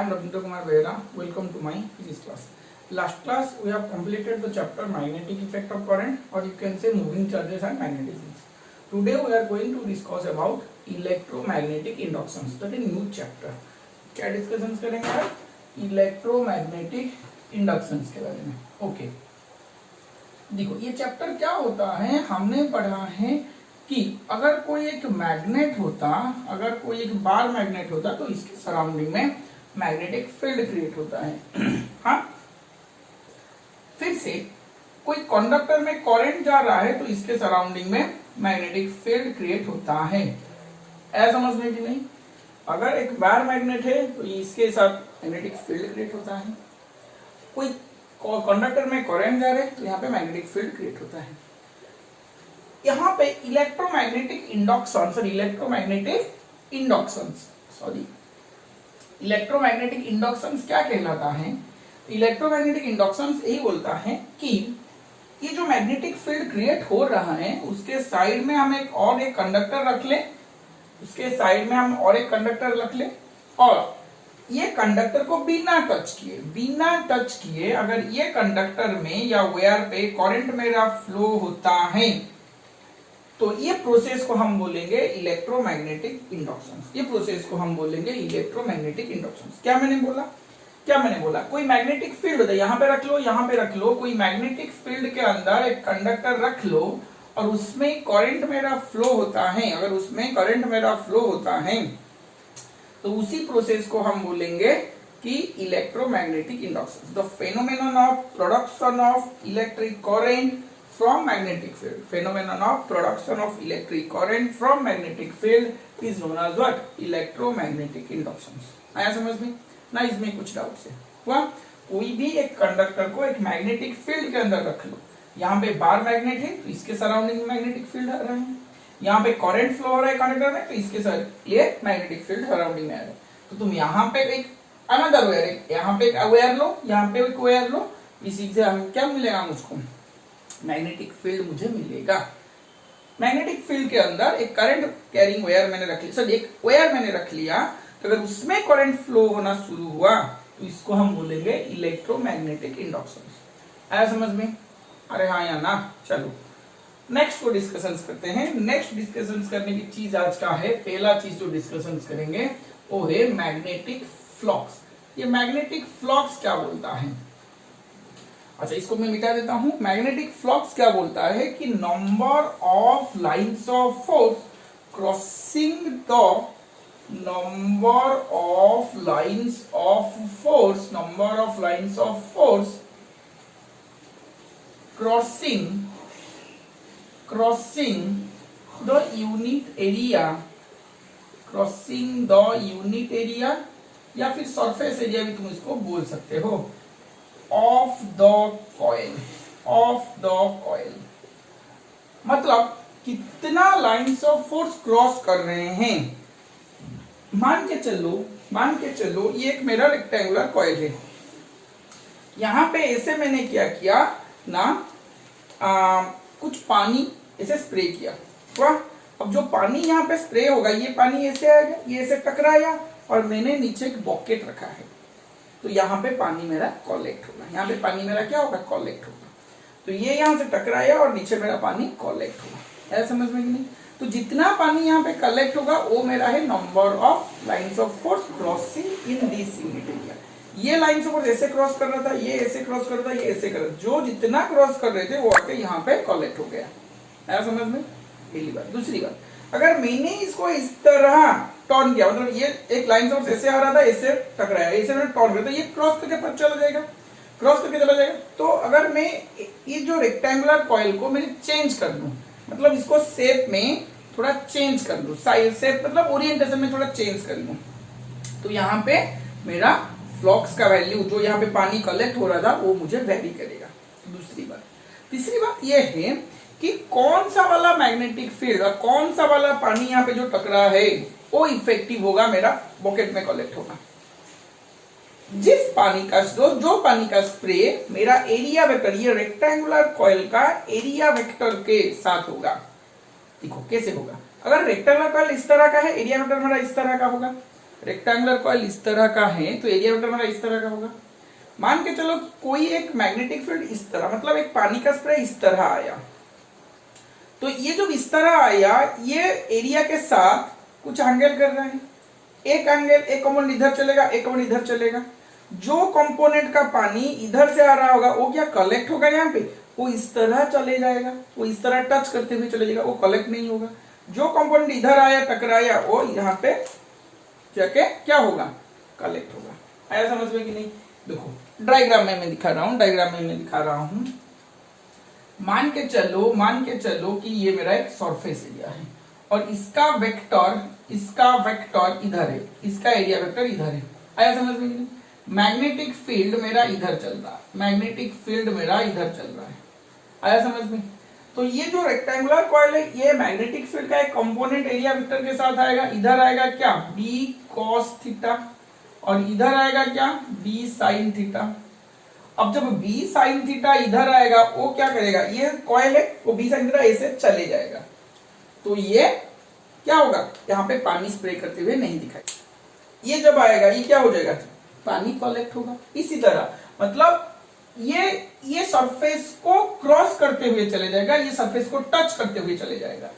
am Rabindra Kumar Behera. Welcome to my physics class. Last class we have completed the chapter magnetic effect of current, or you can say moving charges and magnetism. Today we are going to discuss about electromagnetic inductions. That is new chapter. क्या discussion करेंगे आज? Electromagnetic inductions के बारे में. Okay देखो ये chapter क्या होता है, हमने पढ़ा है कि अगर कोई एक मैग्नेट होता, अगर कोई एक बार मैग्नेट होता तो इसके सराउंडिंग में मैग्नेटिक फील्ड क्रिएट होता है. हाँ, फिर से कोई कंडक्टर में करंट जा रहा है तो इसके सराउंडिंग में मैग्नेटिक फील्ड क्रिएट होता है. ऐसा समझने की नहीं. अगर एक बार मैग्नेट है तो इसके साथ मैग्नेटिक फील्ड क्रिएट होता है. कोई कंडक्टर में करंट जा रहे हैं तो यहाँ पे मैग्नेटिक फील्ड क्रिएट होता है. यहाँ पे इलेक्ट्रोमैग्नेटिक इंडक्शंस क्या कहलाता है? इलेक्ट्रोमैग्नेटिक इंडक्शंस यही बोलता है कि ये जो मैग्नेटिक फील्ड क्रिएट हो रहा है उसके साइड में हम एक कंडक्टर रख लें, और ये कंडक्टर को बिना टच किए अगर ये कंडक्टर में या वायर पे करंट मेरा फ्लो होता है तो ये प्रोसेस को हम बोलेंगे इलेक्ट्रोमैग्नेटिक इंडक्शंस. क्या मैंने बोला कोई मैग्नेटिक फील्ड होता है, यहाँ पे रख लो. कोई मैग्नेटिक फील्ड के अंदर एक कंडक्टर रख लो और उसमें करंट मेरा फ्लो होता है. अगर उसमें करंट मेरा फ्लो होता है तो उसी प्रोसेस को हम बोलेंगे कि electromagnetic induction. The phenomenon of production of electric current from magnetic field is known as what? Electromagnetic induction. आया समझ में ना? इसमें कुछ डाउट है हुआ? कोई भी एक कंडक्टर को एक मैग्नेटिक फील्ड के अंदर रख लो. यहाँ पे बार मैग्नेट है तो इसके सराउंडिंग में मैग्नेटिक फील्ड आ रहा है. यहाँ पे करंट फ्लो हो रहा है कंडक्टर में तो इसके लिए मैग्नेटिक फील्ड सराउंडिंग में आ रहा है. तो तुम यहाँ पे एक अनदर वायर, यहाँ पे एक वायर लो, यहाँ पे एक वायर लो, इसी से हम क्या मिलेगा मुझको? मैग्नेटिक फील्ड मुझे मिलेगा. मैग्नेटिक फील्ड के अंदर एक करंट कैरिंग वायर मैंने रख लिया, एक वायर मैंने रख लिया, तो अगर उसमें करंट फ्लो होना शुरू हुआ तो इसको हम बोलेंगे इलेक्ट्रोमैग्नेटिक इंडक्शन. आया समझ में? अरे हाँ या ना? चलो नेक्स्ट को डिस्कशन करते हैं. नेक्स्ट डिस्कशन करने की चीज आज का है, पहला चीज जो डिस्कशन करेंगे वो है मैग्नेटिक फ्लक्स. ये मैग्नेटिक फ्लक्स क्या बोलता है? अच्छा इसको मैं मिटा देता हूं. मैग्नेटिक फ्लक्स क्या बोलता है कि number of lines of force crossing the number of lines of force crossing the unit area या फिर सरफेस एरिया भी तुम इसको बोल सकते हो, of the coil. मतलब कितना लाइंस ऑफ फोर्स क्रॉस कर रहे हैं. मान के चलो ये एक मेरा रेक्टेंगुलर कॉइल है. यहाँ पे ऐसे मैंने क्या किया ना, कुछ पानी ऐसे स्प्रे किया. वाह, अब जो पानी यहाँ पे स्प्रे होगा ये पानी ऐसे आएगा, ये ऐसे टकराया और मैंने नीचे एक बकेट रखा है तो यहाँ पे पानी मेरा कलेक्ट होगा. यहाँ पे पानी मेरा क्या होगा? कलेक्ट होगा. तो ये यहाँ से टकराया और नीचे मेरा पानी कलेक्ट होगा. ऐसा समझ में कि नहीं? तो जितना पानी यहाँ पे कलेक्ट होगा वो मेरा है number of lines of force crossing in this unit area. ये लाइंस ऑफ फोर्स ऐसे क्रॉस कर रहा था, ये ऐसे क्रॉस कर रहा था, ये ऐसे कर रहा था. जो जितना क्रॉस कर रहे थे वो आके यहाँ पे कलेक्ट हो गया. आया समझ में? पहली बात. दूसरी बात, अगर मैंने इसको इस तरह टर्न किया, मतलब ये एक लाइन ऑफ फोर्स ऐसे आ रहा था, ऐसे टकराया, ऐसे मैंने टर्न किया तो ये क्रॉस करके चला जाएगा. तो अगर मैं ये जो रेक्टेंगुलर कॉइल को मैंने चेंज कर दूं, मतलब इसको शेप में थोड़ा चेंज कर लूं, साइज शेप मतलब ओरिएंटेशन में थोड़ा चेंज कर लूं, तो यहाँ पे मेरा फ्लक्स का वैल्यू जो यहाँ पे पानी कलेक्ट हो रहा था वो मुझे वेरी करेगा. दूसरी बात. तीसरी बात ये है कि कौन सा वाला मैग्नेटिक फील्ड और कौन सा वाला पानी यहाँ पे जो टकरा है वो इफेक्टिव होगा, मेरा बकेट में कलेक्ट होगा. जो पानी का स्प्रे मेरा एरिया वेक्टर, ये रेक्टेंगुलर कॉइल का एरिया वेक्टर के साथ होगा. देखो कैसे होगा. अगर रेक्टेंगुलर कॉइल इस तरह का है, एरिया वेक्टर मेरा इस तरह का होगा, रेक्टेंगुलर कॉइल इस तरह का है तो एरिया वेक्टर मेरा इस तरह का होगा। मान के चलो कोई एक मैग्नेटिक फील्ड इस तरह, मतलब एक पानी का स्प्रे इस तरह आया, तो ये जो इस तरह आया ये एरिया के साथ कुछ एंगल कर रहा है। एक एंगल, एक कंपोनेंट इधर चलेगा, एक कंपोनेंट इधर चलेगा। जो कंपोनेंट का पानी इधर से आ रहा होगा वो क्या कलेक्ट होगा यहाँ पे, वो इस तरह चले जाएगा, वो इस तरह टच करते हुए चले जाएगा, वो कलेक्ट नहीं होगा। जो कंपोनेंट इधर आया टकराया वो यहाँ पे जाके क्या होगा, कलेक्ट होगा। आया समझ में कि नहीं? देखो डायग्राम में मैं दिखा रहा हूँ, डायग्राम में मैं दिखा रहा हूँ। मान के चलो कि ये मेरा एक सरफेस एरिया है और इसका वेक्टर इधर है, इसका एरिया वेक्टर इधर है। आया समझ में कि नहीं? मैग्नेटिक फील्ड मेरा इधर चल रहा है, मैग्नेटिक फील्ड मेरा इधर चल रहा है। आया समझ में? तो ये जो रेक्टेंगुलर कॉइल है ये मैग्नेटिक फील्ड का एक कंपोनेंट एरिया वेक्टर के साथ आएगा। इधर आएगा क्या, b cos थीटा, और इधर आएगा क्या, b sin थीटा। अब जब b sin थीटा इधर आएगा वो क्या करेगा, ये कॉइल है वो b sin थीटा ऐसे चले जाएगा, तो ये क्या होगा, यहाँ पे पानी स्प्रे करते हुए नहीं दिखाई। ये जब आएगा ये क्या हो जाएगा, पानी कलेक्ट होगा। इसी तरह मतलब ये सरफेस को क्रॉस करते हुए चले जाएगा, ये सरफेस को टच करते हुए चले जाएगा।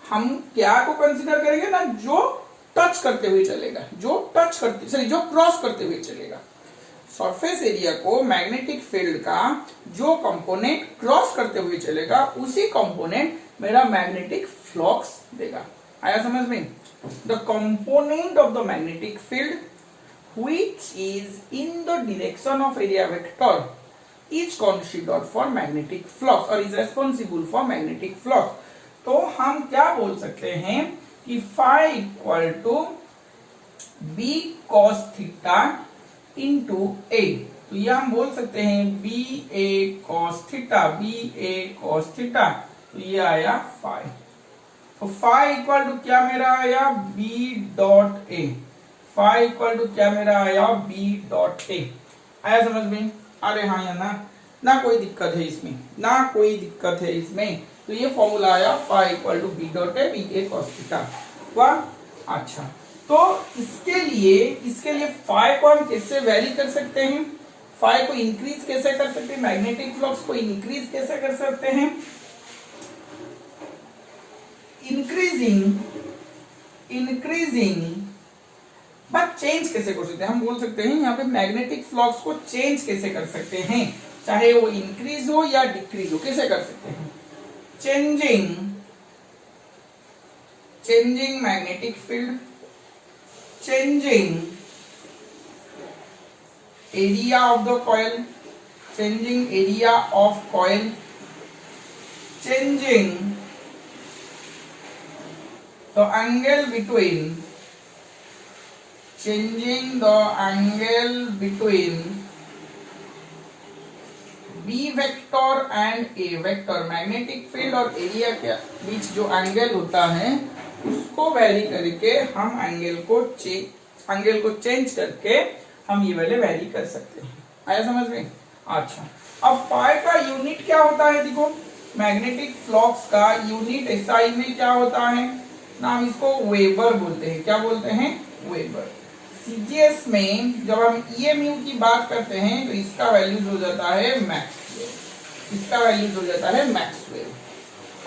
हम क्या को कंसीडर करेंगे ना, जो टच करते हुए चलेगा, जो क्रॉस करते हुए चलेगा। सरफेस एरिया को मैग्नेटिक फील्ड का जो कंपोनेंट क्रॉस करते हुए चलेगा उसी कंपोनेंट मेरा मैग्नेटिक फ्लक्स देगा। आया समझ में? The component of the magnetic field which is in the direction of area vector is considered for magnetic flux or is responsible for magnetic flux। तो हम क्या बोल सकते हैं कि phi equal to b cos theta into a, तो ये हम बोल सकते हैं ba cos theta, तो ये आया phi। तो phi equal to क्या मेरा आया, b dot a, phi equal to क्या मेरा आया, b डॉट ए। आया समझ में? अरे हाँ या ना कोई दिक्कत है इसमें, ना कोई दिक्कत है इसमें। तो ये फॉर्मूला आया phi equal to b dot A, B A cos theta. वाह अच्छा, तो इसके लिए फाई को हम कैसे वैरी कर सकते हैं, फाई को इंक्रीज कैसे कर सकते हैं, मैग्नेटिक फ्लक्स को इंक्रीज कैसे कर सकते हैं, इंक्रीजिंग बट चेंज कैसे कर सकते हैं, हम बोल सकते हैं यहाँ पे मैग्नेटिक फ्लक्स को चेंज कैसे कर सकते हैं, चाहे वो इंक्रीज हो या डिक्रीज हो, कैसे कर सकते हैं, changing magnetic field, changing area of the coil, changing area of coil, changing the angle between, changing the angle between b vector and a vector। Magnetic field और एरिया के बीच जो एंगल होता है उसको वेरी करके हम एंगल को change करके हम ये वाले वेरी कर सकते हैं। आया समझ में? अच्छा, अब फाई का यूनिट क्या होता है, देखो मैग्नेटिक फ्लक्स का यूनिट एसआई में क्या होता है ना, हम इसको वेबर बोलते हैं। क्या बोलते हैं? वेबर। सीजीएस में जब हम ईएमयू की बात करते हैं तो इसका वैल्यूज हो जाता है मैक्सवेल,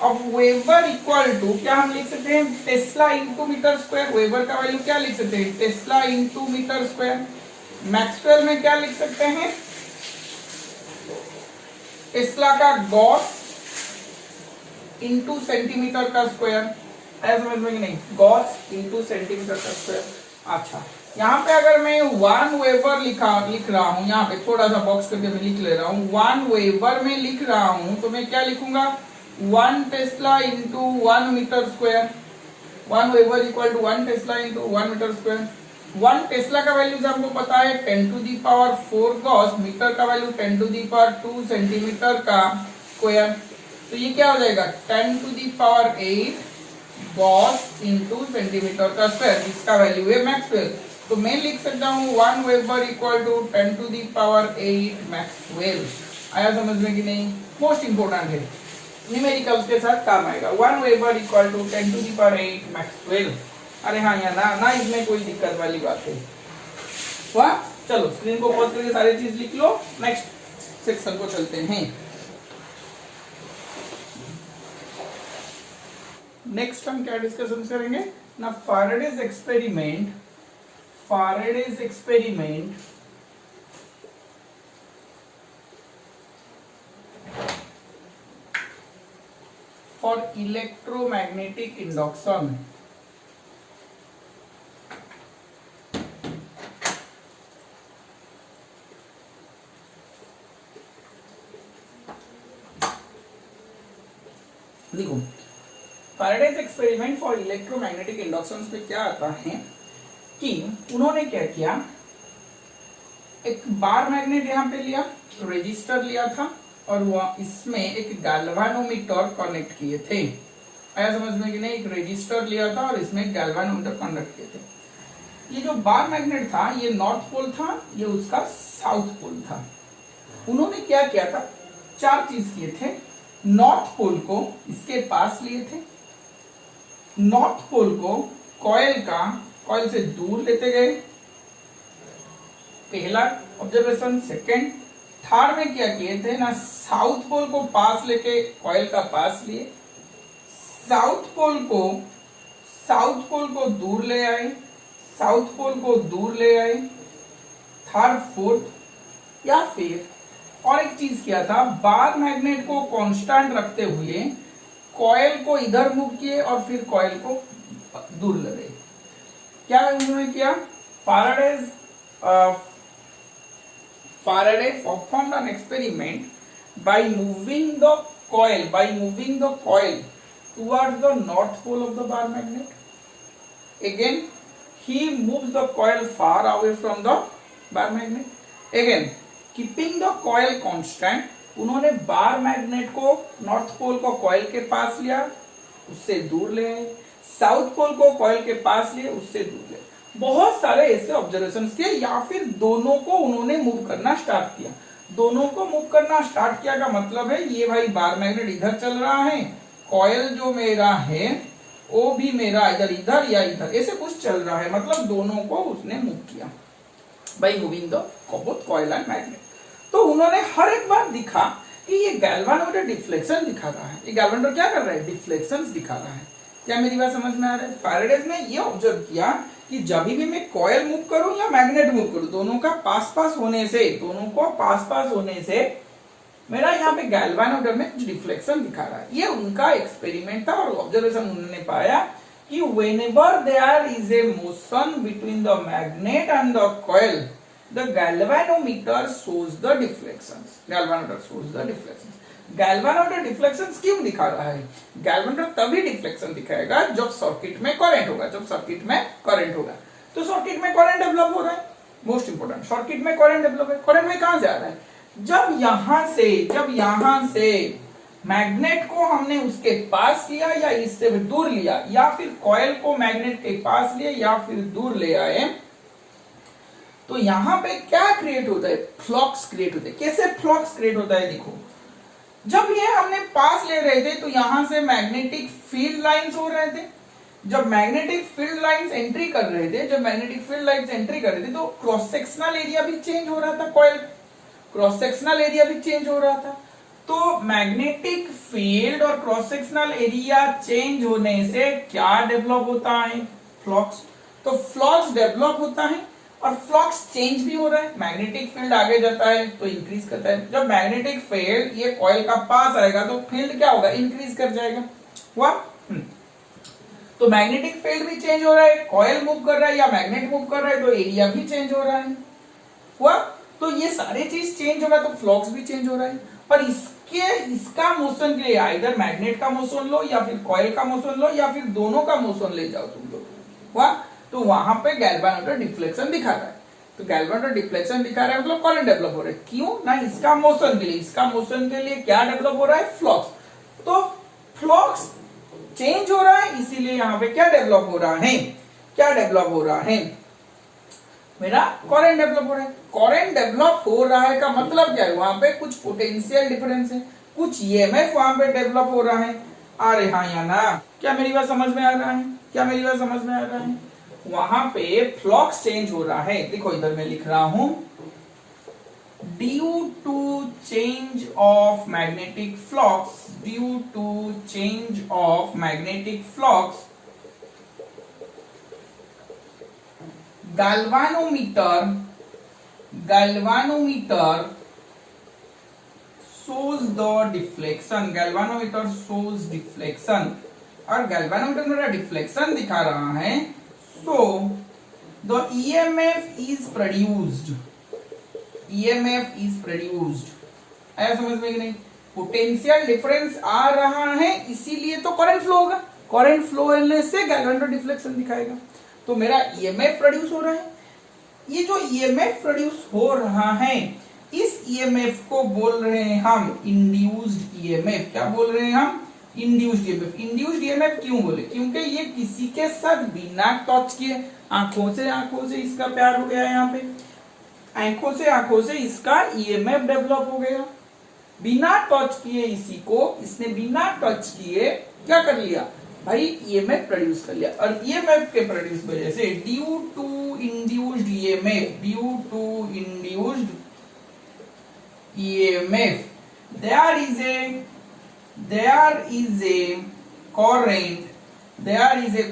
अब वेबर इक्वल टू क्या हम लिख सकते हैं, tesla into metre square. Weber का वैल्यू क्या लिख सकते हैं, tesla into metre square. Maxwell में क्या लिख सकते हैं, टेस्ला का गॉस इंटू सेंटीमीटर का स्क्वायर। ऐसा समझ में कि नहीं, गॉस इंटू सेंटीमीटर का स्क्वायर। अच्छा, यहाँ पे अगर मैं 1 वेबर लिख रहा हूँ, यहाँ पे थोड़ा सा बॉक्स करके मैं लिख ले रहा हूँ, 1 वेबर में लिख रहा हूँ तो मैं क्या लिखूंगा, 1 tesla into 1 metre square. 1 weber equal to 1 tesla into 1 metre square. 1 tesla का वैल्यू हमको पता है 10 to the power 4 gauss, metre का value 10 to the power 2 centimetre का स्क्वायर। तो ये क्या हो जाएगा, 10 to the power 8 gauss into centimetre का स्क्वायर, जिसका वैल्यू है मैक्सवेल। तो मैं लिख सकता हूँ 1 weber equal to 10 to the power 8 maxwell. आया समझ में कि नहीं? मोस्ट इंपोर्टेंट है, न्यूमेरिकल्स के साथ काम आएगा। 1 weber equal to 10 to the power 8 maxwell. अरे हाँ यहाँ ना ना इसमें कोई दिक्कत वाली बात है। वाह, चलो स्क्रीन को पॉज करके सारी चीज लिख लो, नेक्स्ट सेक्शन को चलते हैं। नेक्स्ट हम क्या डिस्कशन करेंगे ना, Faraday's experiment for electromagnetic induction. देखो Faraday's experiment for electromagnetic induction पे क्या आता है कि उन्होंने क्या किया, एक बार मैग्नेट यहाँ पे लिया, रेजिस्टर लिया था और वह इसमें एक गैल्वानोमीटर कनेक्ट किए थे। आया समझ में कि नहीं? एक रेजिस्टर लिया था और इसमें गैल्वानोमीटर कनेक्ट किए थे। ये जो बार मैग्नेट था ये नॉर्थ पोल था, ये उसका साउथ पोल था। उन्होंने क्या किया था, चार चीज किए थे। नॉर्थ पोल को इसके पास लिए थे, नॉर्थ पोल को कॉइल से दूर लेते गए, पहला ऑब्जर्वेशन। सेकंड, थर्ड में क्या किए थे ना, साउथ पोल को पास लेके कॉइल का पास लिए, साउथ पोल को दूर ले आए, साउथ पोल को दूर ले आए। थर्ड, फोर्थ या फिर और एक चीज किया था, बार मैग्नेट को कांस्टेंट रखते हुए कॉइल को इधर मूव किए और फिर कॉइल को दूर ले गए। क्या उन्होंने किया, Faraday performed an experiment by moving the coil towards the north pole of the bar magnet. Again, he moves the coil far away from the bar magnet. Again, keeping the coil constant, उन्होंने bar magnet को north pole को coil के पास लिया, उससे दूर ले आए, south pole को कॉइल के पास लिए, उससे दूर ले। बहुत सारे ऐसे ऑब्जर्वेशंस किए, या फिर दोनों को उन्होंने मूव करना स्टार्ट किया। दोनों को मूव करना स्टार्ट किया का मतलब है ये भाई बार मैग्नेट इधर चल रहा है, कॉइल जो मेरा है वो भी मेरा इधर या इधर ऐसे कुछ चल रहा है, मतलब दोनों को उसने मूव किया by moving the both coil and magnet. तो उन्होंने हर एक बार दिखा कि ये गैल्वानोमीटर डिफ्लेक्शन दिखा रहा है। ये गैल्वानोमीटर क्या कर रहा है, डिफ्लेक्शंस दिखा रहा है। क्या मेरी बात समझ में आ रहा है? फैराडे ने ये ऑब्जर्व किया कि जब भी मैं कॉइल मूव करूं या मैग्नेट मूव करूं, दोनों का पास होने से मेरा यहाँ पे गैल्वानोमीटर में कुछ डिफ्लेक्शन दिखा रहा है। ये उनका एक्सपेरिमेंट था और ऑब्जर्वेशन उन्होंने पाया कि whenever there is a motion between the magnet and the coil, the galvanometer shows the deflections. Galvanometer deflections क्यों दिखा रहा है? गैल्वानोमीटर तभी डिफ्लेक्शन दिखाएगा जब सर्किट में करंट होगा। तो सर्किट में करंट डेवलप हो रहा है, मोस्ट इंपोर्टेंट, सर्किट में करंट डेवलप है। करंट में कहां से आ रहा है? जब यहां से मैग्नेट को हमने उसके पास लिया या इससे दूर लिया, या फिर कॉइल को मैग्नेट के पास लिए या फिर दूर ले आए, तो यहां पे क्या क्रिएट होता है? फ्लक्स क्रिएट होता है। कैसे फ्लक्स क्रिएट होता है? देखो, जब ये हमने पास ले रहे थे तो यहां से मैग्नेटिक फील्ड लाइंस हो रहे थे। जब मैग्नेटिक फील्ड लाइंस एंट्री कर रहे थे, तो क्रॉस सेक्शनल एरिया भी चेंज हो रहा था, कॉइल क्रॉस सेक्शनल एरिया भी चेंज हो रहा था। तो मैग्नेटिक फील्ड और क्रॉस सेक्शनल एरिया चेंज होने से क्या डेवलप होता है? फ्लक्स। तो फ्लक्स डेवलप होता है और फ्लक्स चेंज भी हो रहा है। मैग्नेटिक फील्ड आगे जाता है तो इंक्रीज करता है। जब मैग्नेटिक फील्ड ये कॉइल का पास आएगा तो फील्ड क्या होगा? इंक्रीज कर जाएगा। हुआ? तो मैग्नेटिक फील्ड भी चेंज हो रहा है, कॉइल मूव कर रहा है या मैग्नेट मूव कर रहा है तो एरिया भी चेंज हो रहा है। हुआ? तो ये सारे चीज चेंज होगा तो फ्लक्स भी चेंज हो रहा है। पर इसका मोशन के लिए आइदर मैग्नेट का मोशन लो या फिर कॉइल का मोशन लो या फिर दोनों का मोशन ले जाओ तुम लोग। हुआ? तो वहां पे गैल्वानोमीटर डिफ्लेक्शन दिखा रहा है। तो गैल्वानोमीटर डिफ्लेक्शन दिखा रहा है मतलब करंट डेवलप हो रहा है। क्यों ना? इसका मोशन के लिए क्या डेवलप हो रहा है? फ्लक्स। तो फ्लक्स चेंज हो रहा है, इसीलिए यहाँ पे क्या डेवलप हो रहा है? मेरा करंट डेवलप हो रहा है। करंट डेवलप हो रहा है का मतलब क्या है? वहां पे कुछ पोटेंशियल डिफरेंस है, कुछ ईएमएफ वहां पे डेवलप हो रहा है। अरे हाँ या ना, क्या मेरी बात समझ में आ रहा है? क्या मेरी बात समझ में आ रहा है? वहां पे फ्लक्स चेंज हो रहा है, देखो इधर मैं लिख रहा हूं, due to change of magnetic flux, due to change of magnetic flux, galvanometer shows the deflection, galvanometer shows deflection, और galvanometer मेरा deflection दिखा रहा है, so the EMF is produced, EMF is produced। आया समझ में कि नहीं? पोटेंशियल डिफरेंस आ रहा है, इसीलिए तो करंट फ्लो होगा, करंट फ्लो होने से galvanometer डिफ्लेक्शन दिखाएगा, तो मेरा EMF प्रोड्यूस हो रहा है। ये जो EMF प्रोड्यूस हो रहा है, इस EMF को बोल रहे हैं हम इंड्यूस्ड EMF। क्या बोल रहे हैं हम? Induced EMF। इंड्यूस्ड EMF क्यों बोले? क्योंकि ये किसी के साथ बिना टच किए, आंखों से इसका प्यार हो गया, यहाँ पे आंखों से इसका EMF डेवलप हो गया, बिना टच किए इसी को, इसने बिना टच किए क्या कर लिया भाई, EMF प्रोड्यूस कर लिया। और EMF के प्रोड्यूस वजह से due to induced EMF, due to induced EMF, there is a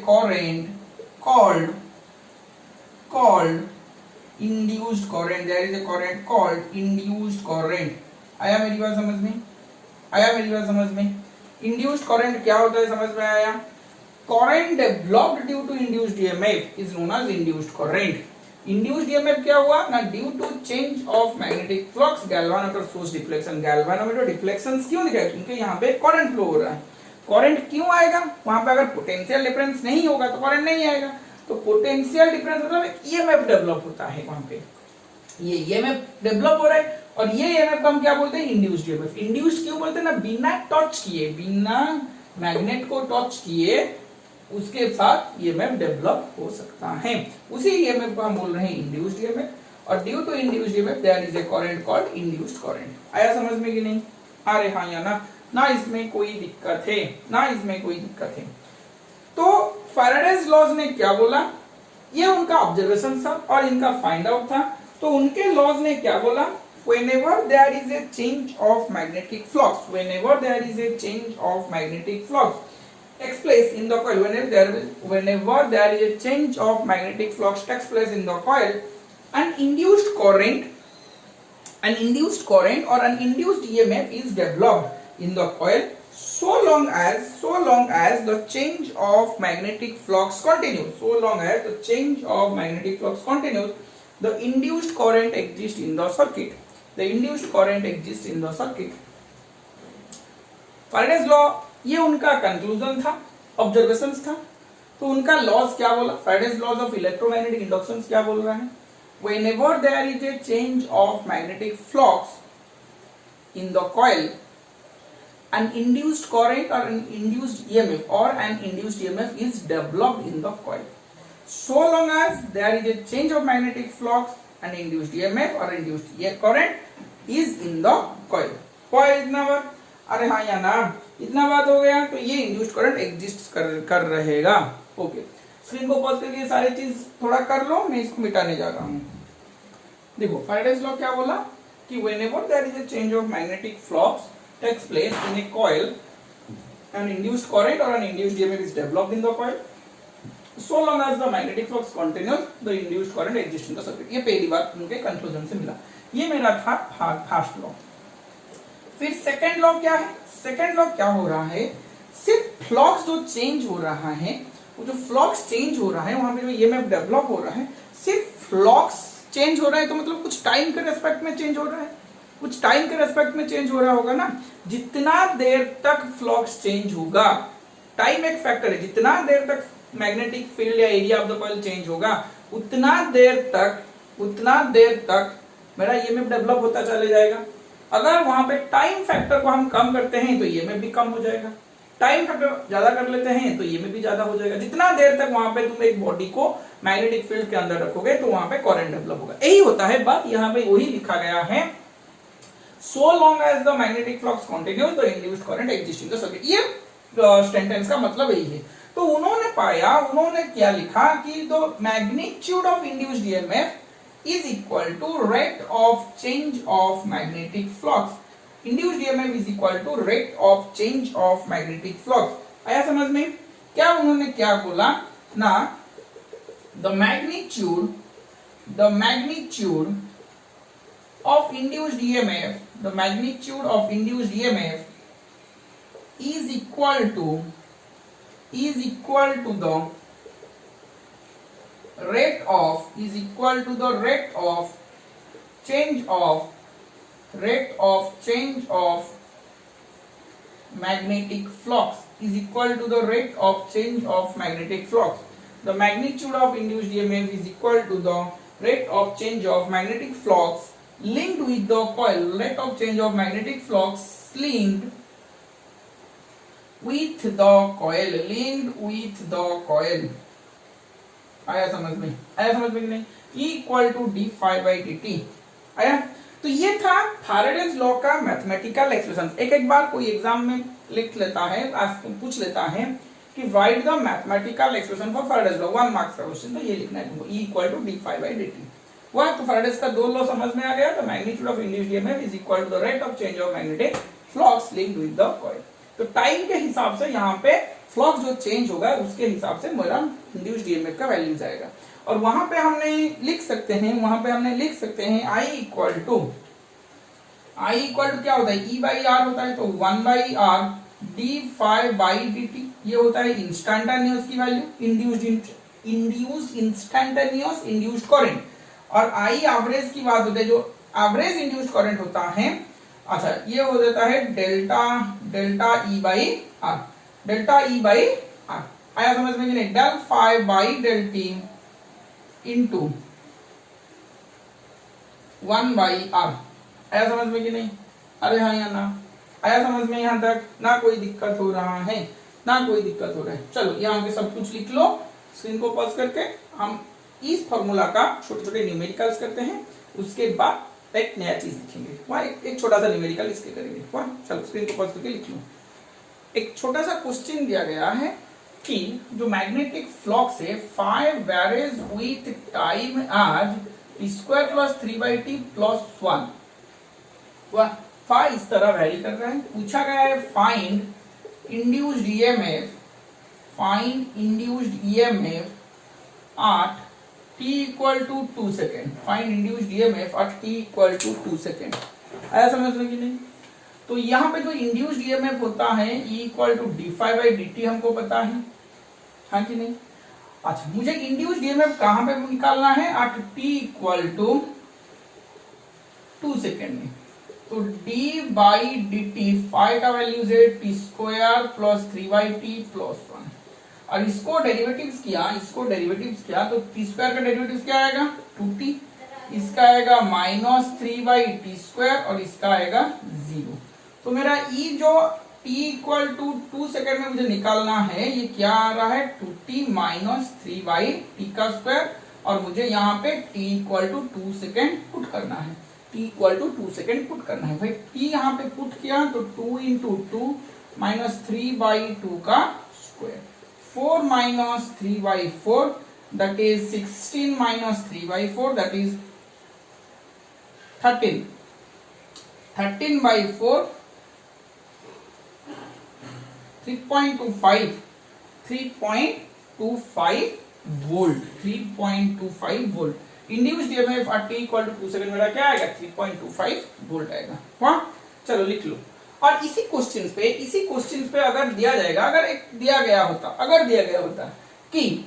current called induced current, there is a current called induced current। आया मेरी बात समझ में? आया मेरी बात समझ में? इंड्यूस्ड करंट क्या होता है, समझ में आया? Current developed due to induced EMF is known as induced current. Induced EMF क्या हुआ ना, due to change of magnetic flux, galvanometer सोर्स डिफ्लेक्शन। गैल्वानोमीटर डिफ्लेक्शंस क्यों दिखाया? क्योंकि यहाँ पे करंट फ्लो हो रहा है। करंट क्यों आएगा? वहां पे अगर पोटेंशियल डिफरेंस नहीं होगा तो करंट नहीं आएगा, तो पोटेंशियल डिफरेंस मतलब EMF डेवलप होता है वहां पे, ये EMF डेवलप हो रहा है, और ये EMF को हम क्या बोलते हैं? Induced EMF। इंड्यूस्ड क्यों बोलते हैं ना, बिना टच किए, बिना मैग्नेट को टच किए उसके साथ EMF डेवलप हो सकता है, उसी EMF को हम बोल रहे हैं इंड्यूस्ड EMF। और due to induced EMF there is a current called induced current. आया समझ में कि नहीं? अरे हाँ या ना? ना इसमें कोई दिक्कत है, ना इसमें कोई दिक्कत है। तो फैराडेज लॉज ने क्या बोला, ये उनका ऑब्जर्वेशन था और इनका फाइंड आउट था। तो उनके लॉज ने क्या बोला, whenever there is a change of magnetic flux, whenever there is a change of magnetic flux takes place in the coil, whenever there is a change of magnetic flux takes place in the coil, an induced current or an induced EMF is developed in the coil, so long as the change of magnetic flux continues, so long as the change of magnetic flux continues, the induced current exists in the circuit, the induced current exists in the circuit। Faraday's law ये उनका conclusion था, observations था। तो उनका laws क्या बोला, Faraday's laws of electromagnetic induction क्या बोल रहा है, whenever there is a change of magnetic flux in the coil, an induced current or an induced EMF is developed in the coil, so long as there is a change of magnetic flux, an induced EMF or induced current is in the coil। इतना बात, अरे हाँ या ना? इतना बात हो गया, तो ये इंड्यूस्ड करंट एग्जिस्ट कर रहेगा। ओके, स्क्रीन को पॉज करके सारी चीज थोड़ा कर लो, मैं इसको मिटाने जा रहा हूँ। देखो फैराडेज लॉ क्या बोला कि whenever there is a change of magnetic flux takes place in a coil, an induced current or an induced EMF is developed in the coil, so long as the magnetic flux continues, the induced current exists in the circuit। ये पहली बात उनके conclusion से मिला, ये मेरा था first law. फिर सेकंड लॉ क्या है? सेकंड लॉ क्या हो रहा है, सिर्फ फ्लक्स जो चेंज हो रहा है, वो जो फ्लक्स चेंज हो रहा है वहां पे जो EMF डेवलप हो रहा है, सिर्फ फ्लक्स चेंज हो रहा है, तो मतलब कुछ टाइम के रेस्पेक्ट में चेंज हो रहा है, कुछ टाइम के रेस्पेक्ट में चेंज हो रहा होगा ना। जितना देर तक फ्लक्स चेंज होगा, टाइम एक फैक्टर है, जितना देर तक मैग्नेटिक फील्ड या area of the coil change होगा, उतना देर तक मेरा EMF डेवलप होता चले जाएगा। अगर वहां पे टाइम फैक्टर को हम कम करते हैं तो EMF भी कम हो जाएगा, टाइम फैक्टर ज्यादा कर लेते हैं तो EMF भी ज्यादा हो जाएगा। जितना देर तक वहां पे तुम एक बॉडी को मैग्नेटिक फील्ड के अंदर रखोगे तो वहां पे करंट डेवलप होगा। यही होता है बात, यहाँ पे वही लिखा गया है, so long as the magnetic flux continues the induced current exists in the circuit। ये सेंटेंस का मतलब यही है। तो उन्होंने पाया, उन्होंने क्या लिखा कि the magnitude of induced EMF is equal to rate of change of magnetic flux. Induced EMF is equal to rate of change of magnetic flux. आया समझ में? क्या उन्होंने क्या बोला ना, the magnitude of induced EMF, the magnitude of induced EMF is equal to the rate of change of magnetic flux, is equal to the rate of change of magnetic flux. The magnitude of induced EMF is equal to the rate of change of magnetic flux linked with the coil. Rate of change of magnetic flux linked with the coil. आया समझ में? कि नहीं? Equal to D phi by D T. आया? तो ये था Faraday's law का मैथमेटिकल एक्सप्रेशन। एक बार कोई एग्जाम में लिख लेता है, पूछ लेता है कि write the mathematical expression for Faraday's law, 1 marks का क्वेश्चन, तो ये लिखना है तुमको, E equal to D phi by D T. वह तो फैराडेज का दो लॉ समझ में आ गया। तो magnitude of induced EMF is equal to the rate of change of magnetic flux linked with the coil. तो टाइम के हिसाब से यहाँ पे फ्लक्स जो चेंज होगा उसके हिसाब से मेरा इंड्यूस्ड ईएमएफ का वैल्यू जाएगा। और वहां पे हमने लिख सकते हैं I इक्वल टू क्या होता है, E बाई आर होता है, तो 1 by R D phi by D T, ये होता है इंस्टेंटेनियस की value, induced instantaneous induced current. और I एवरेज की बात होती है, जो एवरेज इंड्यूस्ड करंट होता है, अच्छा ये हो जाता है डेल्टा E बाई आर, आया समझ में कि नहीं? Del phi by del T into 1 by R, आया समझ में कि नहीं? अरे हाँ या ना? आया समझ में यहाँ तक? ना कोई दिक्कत हो रहा है? चलो यहाँ पे सब कुछ लिख लो, स्क्रीन को पॉज करके हम इस फॉर्मूला का छोटे छोटे न्यूमेरिकल्स करते हैं, उसके बाद एक नया चीज लिखेंगे। वहाँ एक छोटा सा न्यूमेरिकल इसके करेंगे। वहाँ चलो स्क्रीन को पॉज करके लिख लो। एक छोटा सा क्वेश्चन दिया गया है कि जो मैग्नेटिक फ्लक्स है 5 varies with time as T square plus 3/t plus 1, वह 5 इस तरह वेरी कर रहा है। पूछा गया है find induced EMF at t equal to 2 second. Find induced EMF at t equal to 2 second. आया समझ में कि नहीं? तो यहाँ पे जो इंड्यूस्ड ईएमएफ होता है E equal to D phi by D T हमको पता है, हाँ कि नहीं? अच्छा मुझे इंड्यूस्ड ईएमएफ कहाँ पे निकालना है? at t equal to 2 second में। तो D by D T phi का वैल्यू है T square plus 3/t plus 1, और इसको डेरिवेटिव्स किया तो टी स्क्वायर का डेरिवेटिव्स क्या आएगा? 2t, इसका आएगा माइनस 3/t स्क्वायर, और इसका आएगा 0। तो मेरा E जो t इक्वल टू 2 सेकेंड में मुझे निकालना है, ये क्या आ रहा है? 2t माइनस 3/t का स्क्वायर, और मुझे यहाँ पे t equal to 2 second put करना है। भाई t यहाँ पे पुट किया तो 2 इंटू 2 माइनस 3/2 का square, 4 minus 3/4, that is 16 minus 3/4, that is 13 by 4, 3.25 volt. Induced EMF at t equal to 2 second मेरा क्या आएगा? 3.25 वोल्ट आएगा। वहां चलो लिख लो। और इसी क्वेश्चन पे अगर दिया गया होता कि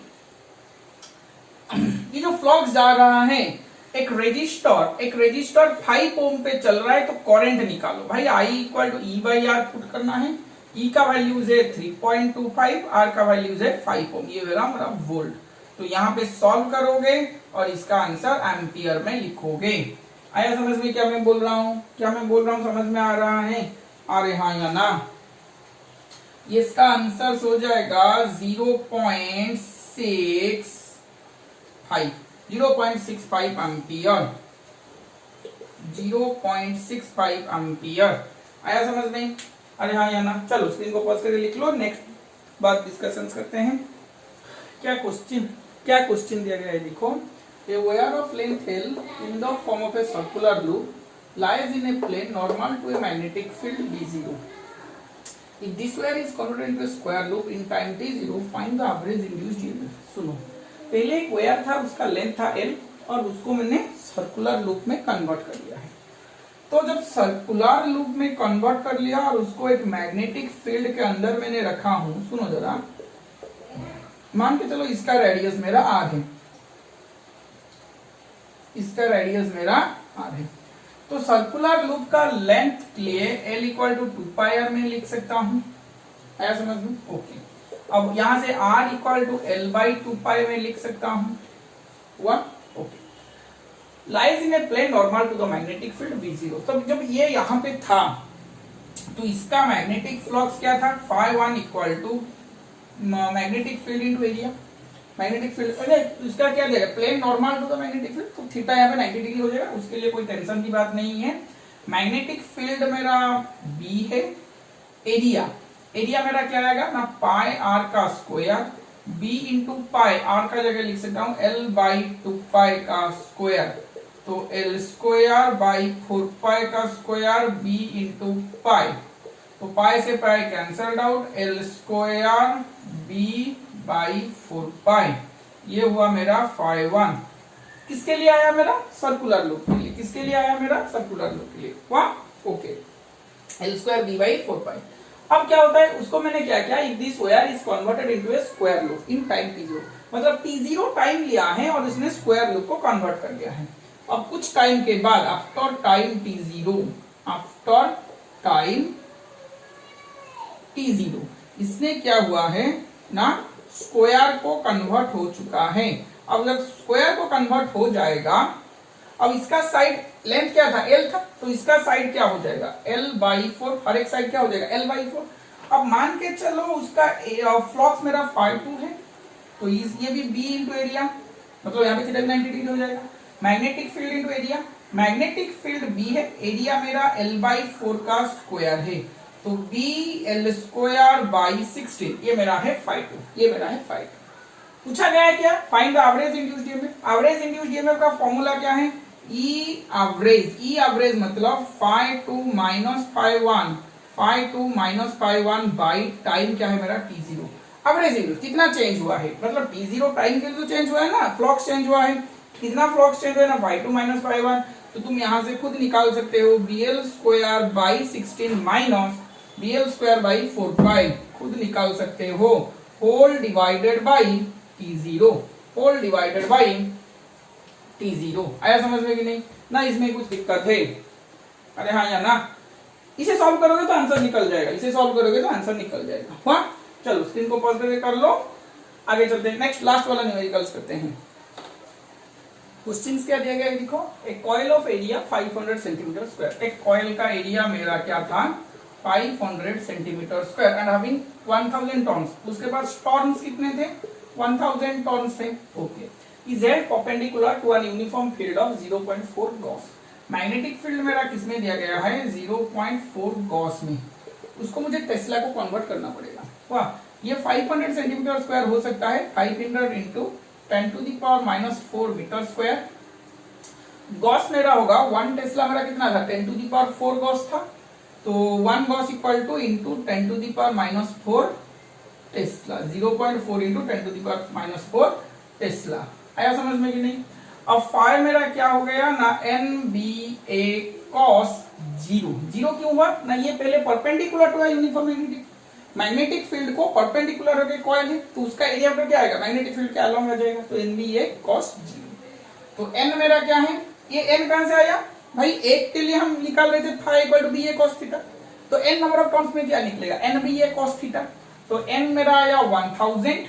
ये जो फ्लक्स जा रहा है, एक रेजिस्टर 5 ओम पे चल रहा है, तो करंट निकालो। भाई I equal to E by R put करना है। E का वैल्यू है 3.25, R का वैल्यू है 5 ओम, ये मेरा वोल्ट। तो यहाँ पे सॉल्व करोगे और इसका आंसर एम्पियर में लिखोगे। आया समझ में? क्या मैं बोल रहा हूँ समझ में आ रहा है? अरे हाँ या ना? ये इसका आंसर हो जाएगा 0.65 एम्पियर। 0.65 एम्पियर। आया समझ में? अरे हाँ या ना, चलो स्क्रीन को पॉज करके लिख लो, नेक्स्ट बात डिस्कशन करते हैं। क्या क्वेश्चन दिया गया है, देखो, a wire of length L in the form of a circular loop lies in a plane normal to a magnetic field B0. If this wire is converted into a square loop in time t0, find the average induced EMF. सुनो, पहले एक wire था, उसका length था L और उसको मैंने circular loop में कन्वर्ट कर लिया है। तो जब सर्कुलर लूप में कन्वर्ट कर लिया और उसको एक मैग्नेटिक फील्ड के अंदर मैंने रखा हूं, सुनो जरा, मान के चलो इसका रेडियस मेरा R है, इसका रेडियस मेरा R है, तो सर्कुलर लूप का लेंथ के लिए L इक्वल टू 2πr में लिख सकता हूं, आया समझ में? ओके, अब यहां से R equal to L by 2π में लिख सकता हूं, हुआ? Okay, lies in a plane normal to the magnetic field V0। तो जब ये यहां पे था तो इसका मैग्नेटिक फ्लक्स क्या था, φ1 equal to magnetic field into area. Magnetic field पहले इसका क्या देगा, plane normal to the magnetic field, तो थीटा यहाँ पे 90 डिग्री हो जाएगा, उसके लिए कोई टेंशन की बात नहीं है। मैग्नेटिक फील्ड मेरा B है, एरिया मेरा क्या आएगा ना, पाई r का square B into pi, r का जगह लिख सकता हूँ L बाई 2π का स्क्वायर, तो L स्क्वायर बाई 4π का स्क्वायर B इंटू पाई, तो पाई से pi cancelled out, L square B by 4π, ये हुआ मेरा φ1। किसके लिए आया मेरा, सर्कुलर लूप के लिए। किसके लिए आया मेरा, सर्कुलर लूप के लिए, हुआ? Okay, L square B by 4π। अब क्या होता है, उसको मैंने क्या किया, if this wire is converted into a square loop in time t0, मतलब t0 टाइम लिया है और इसने स्क्वायर लूप को कन्वर्ट कर दिया है। अब कुछ टाइम के बाद, आफ्टर टाइम t0, इसने क्या हुआ है ना, स्क्वायर को कन्वर्ट हो चुका है। अब जब स्क्वायर को कन्वर्ट हो जाएगा, अब इसका साइड लेंथ क्या था, L था, तो इसका साइड क्या हो जाएगा, L बाई 4, हर एक साइड क्या हो जाएगा, L बाई 4। अब मान के चलो उसका फ्लक्स मेरा φ2 है, तो ये भी B इंटू एरिया, मतलब यहाँ पे थीटा 90 डिग्री हो जाएगा। Magnetic field into area, magnetic field B है, एरिया मेरा L बाई 4 का स्क्वायर है, तो B L स्क्वायर बाई 16, ये मेरा है φ2, ये मेरा है φ2। पूछा गया है क्या, find the average induced EMF. Average induced EMF का फॉर्मूला क्या है, E एवरेज मतलब φ2 माइनस φ1 बाई टाइम क्या है मेरा t0। एवरेज इंड्यूस कितना चेंज हुआ है, मतलब t0 टाइम के लिए तो चेंज हुआ है ना, फ्लक्स चेंज हुआ है, कितना फ्लक्स चेंज हुआ है ना, φ2 माइनस φ1, तो तुम यहां से खुद निकाल सकते हो, BL square by 16 minus BL square by 4π, खुद निकाल सकते हो, whole divided by t0, whole divided by t0। आया समझ में कि नहीं ना, इसमें कुछ दिक्कत है, अरे हाँ या ना, इसे सॉल्व करोगे तो आंसर निकल जाएगा, इसे सॉल्व करोगे तो आंसर निकल जाएगा। हुआ? चलो स्क्रीन को पॉज करके कर लो, आगे चलते हैं, नेक्स्ट लास्ट वाला न्यूमेरिकल्स करते हैं। क्वेश्चंस क्या दिया गया है, देखो, एक coil of area 500 centimetre square, एक कॉइल का एरिया मेरा क्या था 500 centimetre square and having 1000 turns, उसके पास टर्न्स कितने थे, 1000 टर्न्स थे। Okay, is held perpendicular to an uniform field of 0.4 gauss. Magnetic field मेरा किसमें दिया गया है, 0.4 गॉस में, उसको मुझे टेस्ला को कन्वर्ट करना पड़ेगा। वाह, ये 500 सेंटीमीटर स्क्वायर हो सकता है, 500 into 10 to the power minus 4 metre square. Gauss मेरा होगा 1 टेस्ला, मेरा कितना था, 10 टू द पावर 4 गॉस था, तो 1 gauss equal to into 10 to the power minus 4 tesla, 0.4 into 10 to the power minus 4 tesla. आया समझ में कि नहीं? अब फाई मेरा क्या हो गया ना, NBA cos 0, 0 क्यों हुआ ना, ये पहले perpendicular to uniform magnetic field को परपेंडिकुलर होकर कॉइल है, तो उसका एरिया पर क्या आएगा, मैग्नेटिक फील्ड के अलोंग आ जाएगा, तो NBA cos 0। तो n मेरा क्या है, ये n कहां से आया भाई, एक के लिए हम निकाल रहे थे phi equal to BA cos theta, तो n नंबर ऑफ टर्म्स में क्या निकलेगा, NBA cos थीटा, तो n मेरा आया 1000,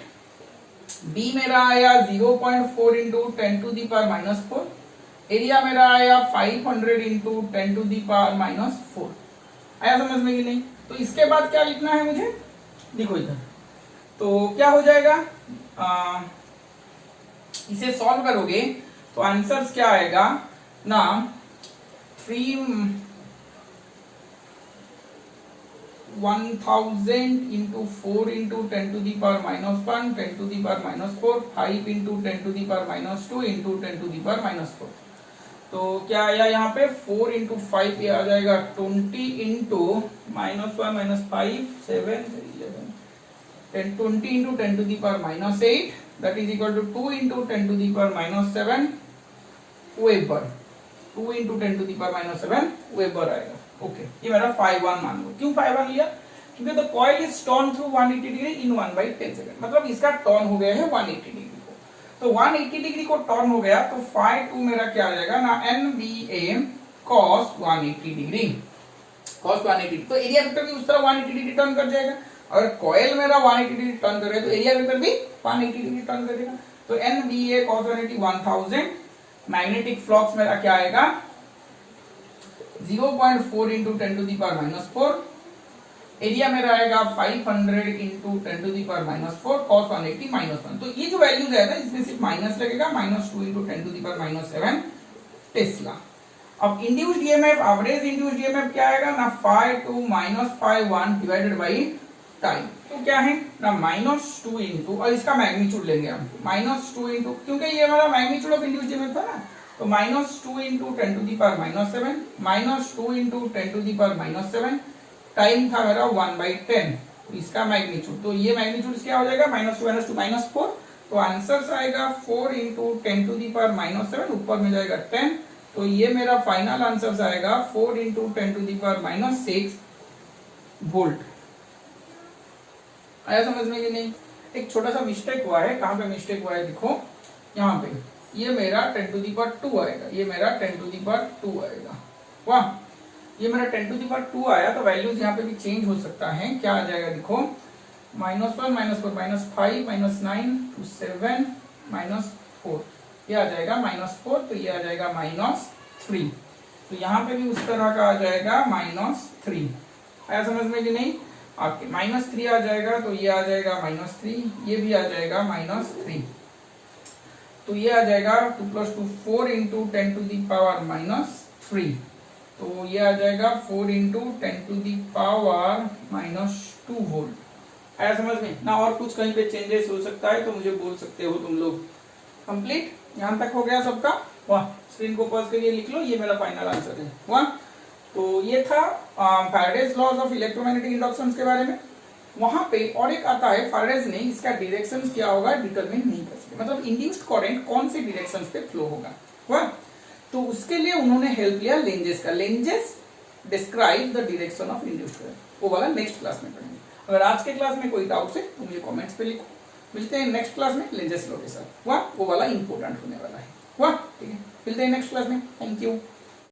B मेरा आया 0.4 into 10 to the power minus 4, area मेरा आया 500 into 10 to the power minus 4। आया समझ में कि नहीं? तो इसके बाद क्या लिखना है मुझे, देखो इधर, तो क्या हो जाएगा, इसे सॉल्व करोगे तो आंसर्स क्या आएगा ना, 3 1000 into 4 into 10 to the power minus 1, 10 to the power minus 4, 5 into 10 to the power minus 2 into 10 to the power minus 4. तो क्या आया यहाँ पे 4 into 5 ये आ जाएगा 20 into minus 1 minus 5 7 11 10 20 into 10 to the power minus 8 that is equal to 2 into 10 to the power minus 7 Weber. 2 into 10 to the power minus 7 Weber आएगा. Okay ये मेरा 5-1 मान लो. क्यों 5-1 लिया? क्योंकि the coil is turn through 180 degree in 1/10 second. मतलब इसका turn हो गया है 180 डिग्री को. तो 180 डिग्री को टर्न हो गया तो phi2 मेरा क्या आ जाएगा ना NBA cos 180 डिग्री. cos 180 तो एरिया वेक्टर भी उस तरह 180 डिग्री टर्न कर जाएगा. अगर कॉइल मेरा 180 डिग्री टर्न करे तो एरिया वेक्टर भी 180 डिग्री टर्न करेगा. तो NBA cos 180 1000. मैग्नेटिक फ्लक्स मेरा क्या आएगा 0.4 into 10 to the power minus 4. Area मेरा आएगा 500 into 10 to the power minus 4 cos 180 minus 1. तो ये जो वैल्यूज आएगा इसमें सिर्फ माइनस लगेगा -2 into 10 to the power minus 7 tesla. अब induced EMF average induced EMF क्या आएगा ना phi2 minus phi1 divided by time. तो क्या है ना -2 into और इसका मैग्नीट्यूड लेंगे हम -2 into क्योंकि ये हमारा मैग्नीट्यूड ऑफ इंड्यूस्ड ईएमएफ था ना. तो -2 into 10 to the power minus 7 -2 into 10 to the power minus 7 time था मेरा 1/10. इसका मैग्नीट्यूड तो ये मैग्नीट्यूड क्या हो जाएगा -2 - 2 -4. तो आंसर आएगा 4 into 10 to the power minus 7 ऊपर में जाएगा 10. तो ये मेरा फाइनल आंसर आएगा 4 into 10 to the power minus 6 volt. आया समझ में कि नहीं? एक छोटा सा मिस्टेक हुआ है. कहां पे मिस्टेक हुआ है देखो यहाँ पे. ये मेरा 10 to the power 2 आएगा. ये मेरा 10 to the power 2 आएगा. वाह ये मेरा 10 to the power 2 आया. तो वैल्यूज यहाँ पे भी चेंज हो सकता है. क्या आ जाएगा देखो -1 -4 -5 -9 to 7 -4 ये आ जाएगा -4. तो ये आ जाएगा -3. तो यहाँ पे भी उस तरह का आ जाएगा -3. आया समझ में कि नहीं? आपके -3 आ जाएगा. तो ये आ जाएगा -3. ये भी आ जाएगा -3. तो ये आ जाएगा 2 + 2 4 into 10 to the power -3. तो ये आ जाएगा 4 into 10 to the power -2 volt. आया समझ में ना? और कुछ कहीं पे चेंजेस हो सकता है तो मुझे बोल सकते हो तुम लोग. कंप्लीट यहाँ तक हो गया सबका? वाह स्क्रीन को पॉज करके लिख लो. ये मेरा फाइनल आंसर है. वाह तो ये था Faraday's laws of electromagnetic induction के बारे में. वहां पे और एक आता है फैराडेज ने इसका डायरेक्शन क्या होगा डिटरमिन नहीं कर सकते. मतलब इंड्यूस्ड करंट कौन से डायरेक्शन पे फ्लो होगा. वाह तो उसके लिए उन्होंने हेल्प लिया लेंजेस का. Lenz's describe the direction of induced current. वो वाला नेक्स्ट क्लास में पढ़ेंगे. अगर आज के क्लास में कोई डाउट है तो मुझे कमेंट्स पे लिखो. मिलते हैं नेक्स्ट क्लास में लेंजेस लॉ के साथ. वाह वो वाला इंपॉर्टेंट होने वाला है. वाह ठीक है मिलते हैं नेक्स्ट क्लास में. Thank you.